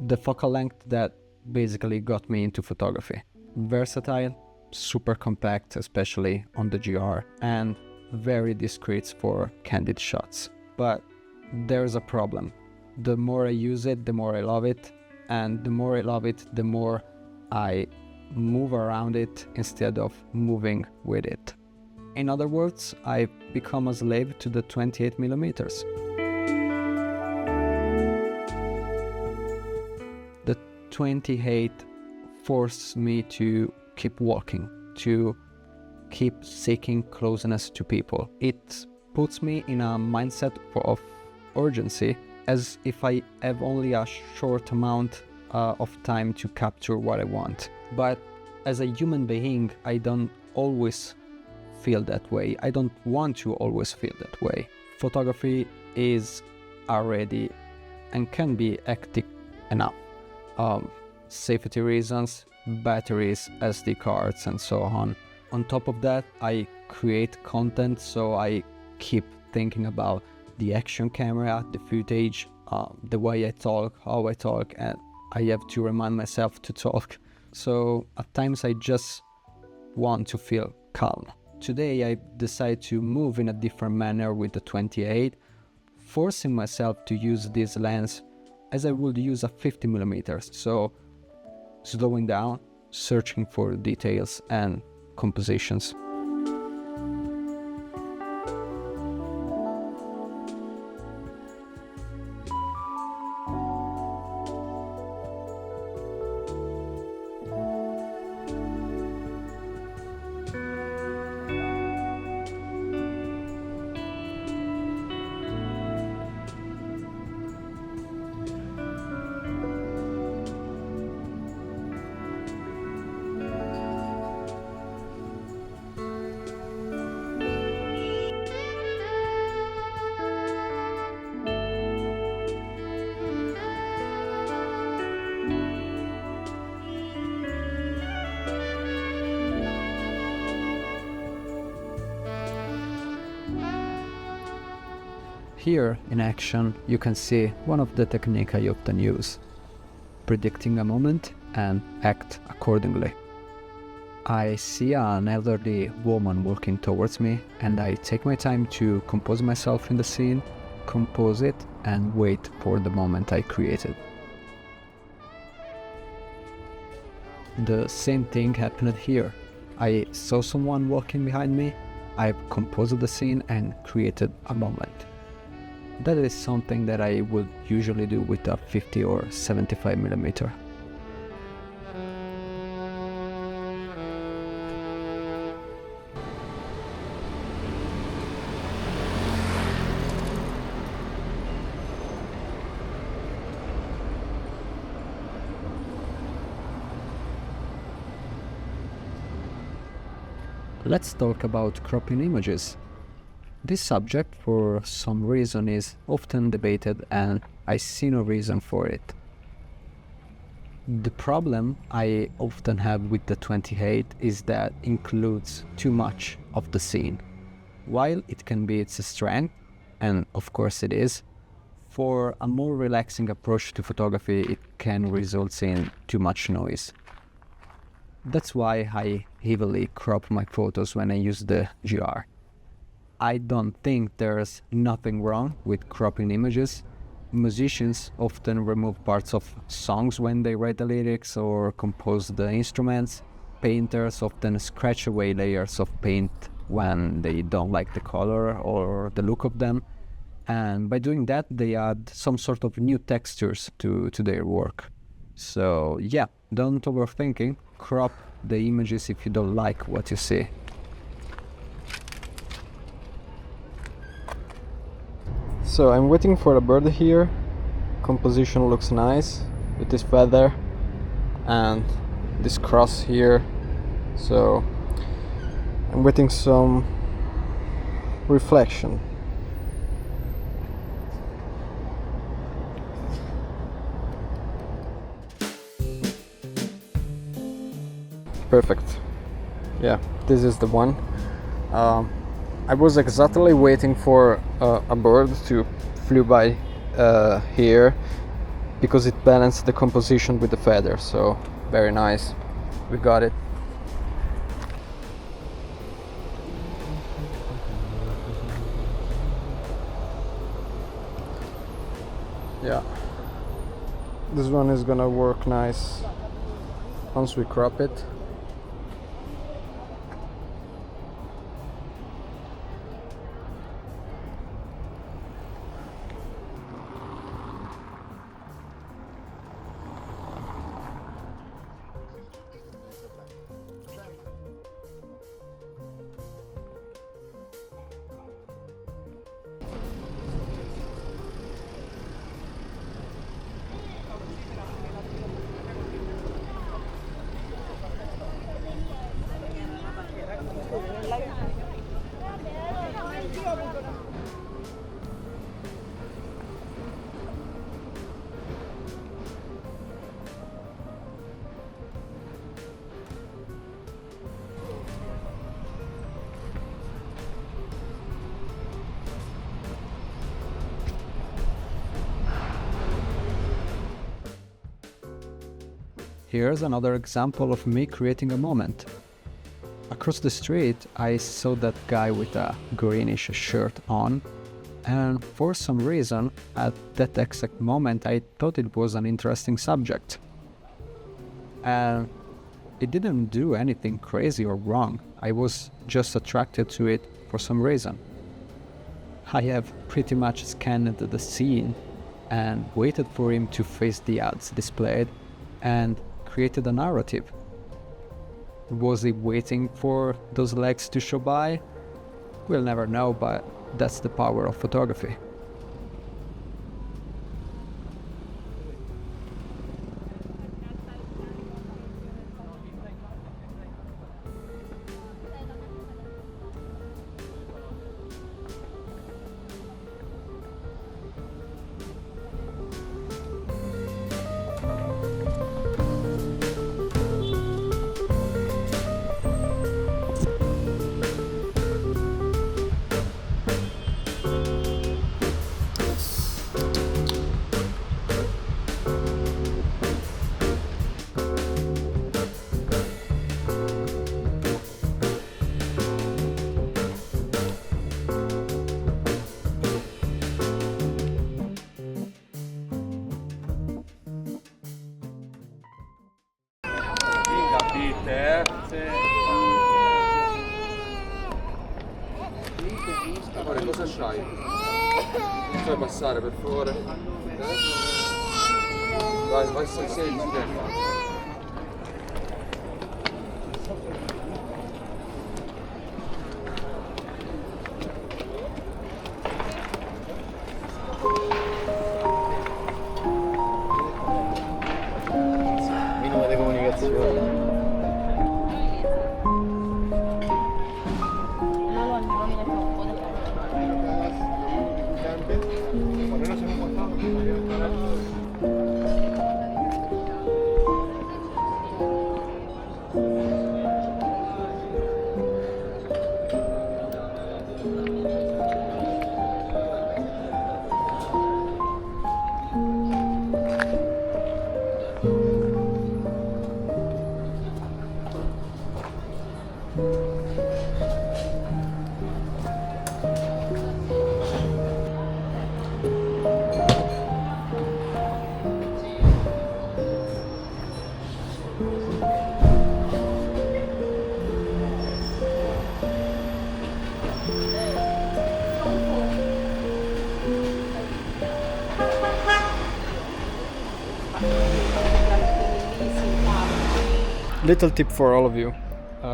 the focal length that basically got me into photography. Versatile, super compact, especially on the GR, and very discreet for candid shots. But there's a problem. The more I use it, the more I love it, and the more I love it, the more I move around it instead of moving with it. In other words, I've become a slave to the 28 millimeters. The 28 forced me to keep walking, to keep seeking closeness to people. It puts me in a mindset of urgency, as if I have only a short amount of time to capture what I want. But as a human being, I don't always feel that way. I don't want to always feel that way. Photography is already and can be hectic enough. Safety reasons, batteries, SD cards, and so on. On top of that, I create content, so I keep thinking about the action camera, the footage, the way I talk, how I talk, and I have to remind myself to talk. So at times I just want to feel calm. Today I decide to move in a different manner with the 28, forcing myself to use this lens as I would use a 50 millimeters. So slowing down, searching for details and compositions. Here in action you can see one of the techniques I often use: predicting a moment and act accordingly. I see an elderly woman walking towards me, and I take my time to compose myself in the scene, compose it, and wait for the moment I created. The same thing happened here. I saw someone walking behind me, I've composed the scene and created a moment. That is something that I would usually do with a 50 or 75 millimeter. Let's talk about cropping images. This subject, for some reason, is often debated, and I see no reason for it. The problem I often have with the 28 is that it includes too much of the scene. While it can be its strength, and of course it is, for a more relaxing approach to photography it can result in too much noise. That's why I heavily crop my photos when I use the GR. I don't think there's nothing wrong with cropping images. Musicians often remove parts of songs when they write the lyrics or compose the instruments. Painters often scratch away layers of paint when they don't like the color or the look of them. And by doing that, they add some sort of new textures to their work. So yeah, don't overthink it. Crop the images if you don't like what you see. So I'm waiting for a bird here. Composition looks nice with this feather and this cross here. So I'm waiting some reflection. Perfect. Yeah, this is the one. I was exactly waiting for a bird to flew by here because it balances the composition with the feather, so very nice. We got it. Yeah, this one is gonna work nice once we crop it. Here's another example of me creating a moment. Across the street, I saw that guy with a greenish shirt on, and for some reason, at that exact moment, I thought it was an interesting subject. And it didn't do anything crazy or wrong. I was just attracted to it for some reason. I have pretty much scanned the scene and waited for him to face the ads displayed and created a narrative. Was he waiting for those legs to show by? We'll never know, but that's the power of photography. Amore, cosa c'hai? Puoi passare per favore? Vai, vai, siedi. Minimo di comunicazione. Little tip for all of you.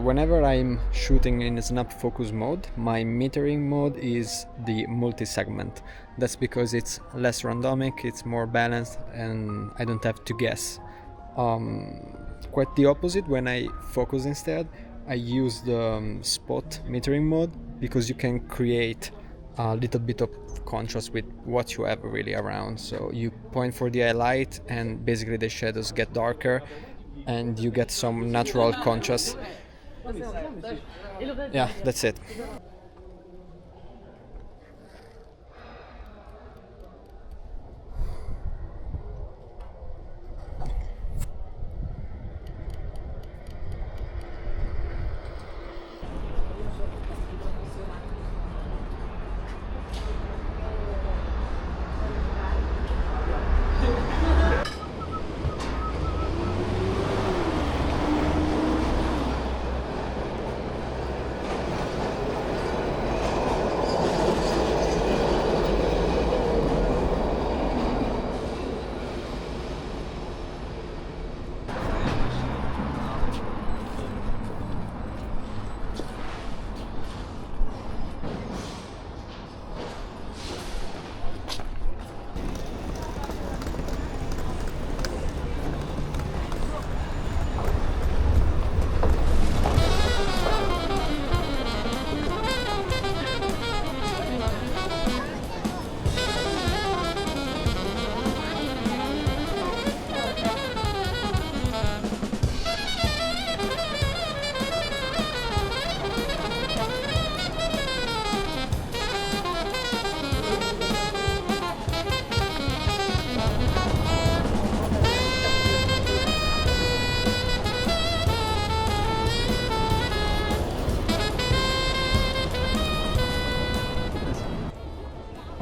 Whenever I'm shooting in snap focus mode, my metering mode is the multi-segment. That's because it's less randomic, it's more balanced, and I don't have to guess. Quite the opposite, when I focus instead, I use the spot metering mode because you can create a little bit of contrast with what you have really around. So you point for the highlight and basically the shadows get darker and you get some natural contrast. Yeah, that's it.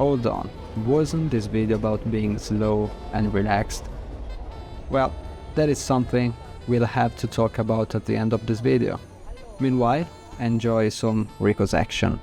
hold on, wasn't this video about being slow and relaxed? Well, that is something we'll have to talk about at the end of this video. Meanwhile, enjoy some Rico's action.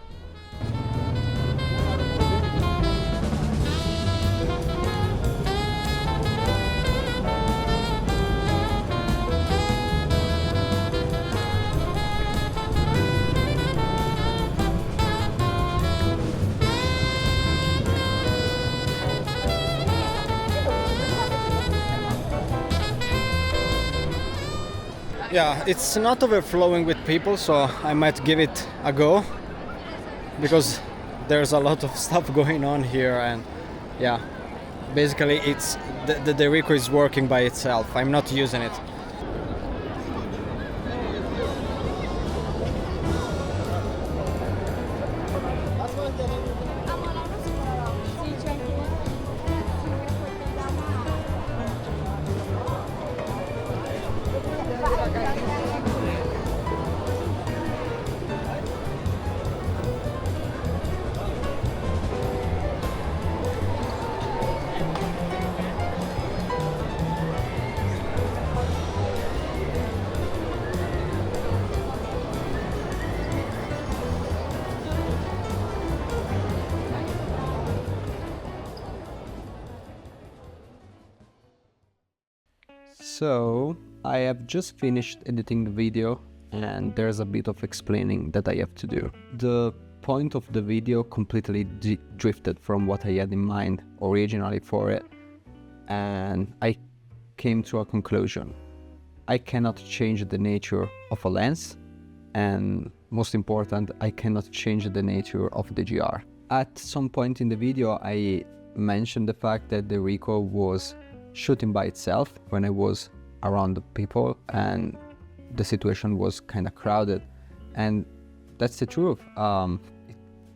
Yeah, it's not overflowing with people, so I might give it a go because there's a lot of stuff going on here, and yeah, basically it's the Rico is working by itself. I'm not using it. So, I have just finished editing the video and there's a bit of explaining that I have to do. The point of the video completely drifted from what I had in mind originally for it, and I came to a conclusion. I cannot change the nature of a lens, and most important, I cannot change the nature of the GR. At some point in the video I mentioned the fact that the Rico was shooting by itself when I was around the people and the situation was kind of crowded, and that's the truth.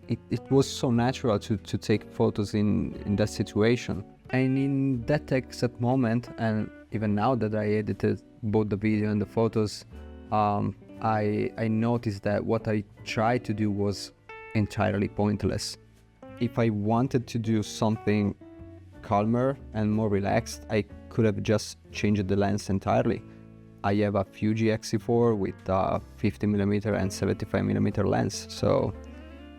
It was so natural to take photos in that situation, and in that exact moment, and even now that I edited both the video and the photos, I noticed that what I tried to do was entirely pointless. If I wanted to do something calmer and more relaxed, I could have just changed the lens entirely. I have a Fuji X-T4 with a 50mm and 75mm lens, so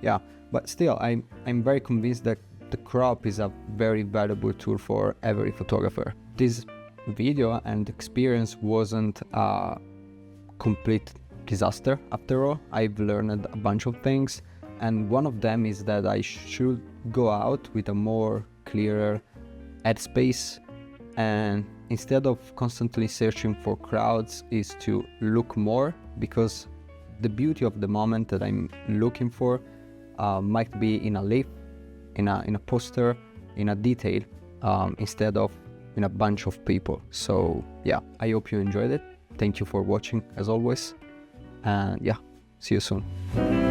yeah, but still I'm very convinced that the crop is a very valuable tool for every photographer. This video and experience wasn't a complete disaster after all. I've learned a bunch of things, and one of them is that I should go out with a more clearer headspace, and instead of constantly searching for crowds is to look more, because the beauty of the moment that I'm looking for might be in a leaf, in a poster, in a detail, instead of in a bunch of people. So yeah, I hope you enjoyed it. Thank you for watching as always, and yeah, see you soon.